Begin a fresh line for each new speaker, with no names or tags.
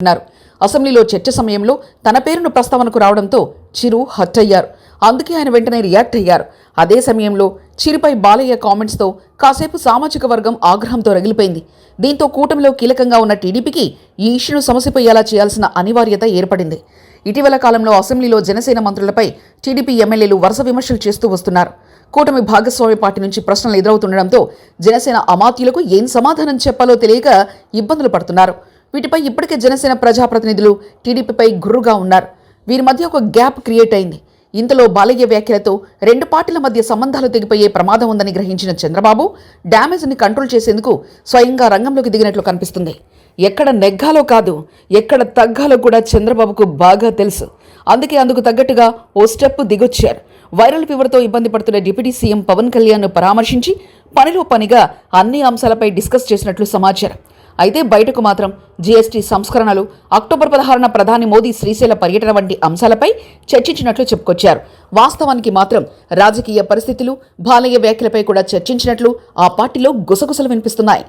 అన్నారు. అసెంబ్లీలో చర్చ సమయంలో తన పేరును ప్రస్తావనకు రావడంతో చిరు హర్ట్ అయ్యారు. అందుకే ఆయన వెంటనే రియాక్ట్ అయ్యారు. అదే సమయంలో చిరుపై బాలయ్య కామెంట్స్తో కాసేపు సామాజిక వర్గం ఆగ్రహంతో రగిలిపోయింది. దీంతో కూటమిలో కీలకంగా ఉన్న టీడీపీకి ఈ ఇష్యూను సమసిపోయేలా చేయాల్సిన అనివార్యత ఏర్పడింది. ఇటీవల కాలంలో అసెంబ్లీలో జనసేన మంత్రులపై టీడీపీ ఎమ్మెల్యేలు వరుస విమర్శలు చేస్తూ వస్తున్నారు. కూటమి భాగస్వామ్య పార్టీ నుంచి ప్రశ్నలు ఎదురవుతుండడంతో జనసేన అమాత్యులకు ఏం సమాధానం చెప్పాలో తెలియక ఇబ్బందులు పడుతున్నారు. వీటిపై ఇప్పటికే జనసేన ప్రజాప్రతినిధులు టీడీపీపై గుర్రుగా ఉన్నారు. వీరి మధ్య ఒక గ్యాప్ క్రియేట్ అయింది. ఇంతలో బాలయ్య వ్యాఖ్యలతో రెండు పార్టీల మధ్య సంబంధాలు తెగిపోయే ప్రమాదం ఉందని గ్రహించిన చంద్రబాబు డ్యామేజ్ని కంట్రోల్ చేసేందుకు స్వయంగా రంగంలోకి దిగినట్లు కనిపిస్తుంది. ఎక్కడ నెగ్గాలో కాదు, ఎక్కడ తగ్గాలో కూడా చంద్రబాబుకు బాగా తెలుసు. అందుకు తగ్గట్టుగా ఓ స్టెప్ దిగొచ్చారు. వైరల్ ఫీవర్తో ఇబ్బంది పడుతున్న డిప్యూటీ సీఎం పవన్ కళ్యాణ్ను పరామర్శించి పనిలో పనిగా అన్ని అంశాలపై డిస్కస్ చేసినట్లు సమాచారం. అయితే బయటకు మాత్రం జీఎస్టీ సంస్కరణలు, అక్టోబర్ 16న ప్రధాని మోదీ శ్రీశైల పర్యటన వంటి అంశాలపై చర్చించినట్లు చెప్పుకొచ్చారు. వాస్తవానికి మాత్రం రాజకీయ పరిస్థితులు, బాలయ్య వ్యాఖ్యలపై కూడా చర్చించినట్లు ఆ పార్టీలో గుసగుసలు వినిపిస్తున్నాయి.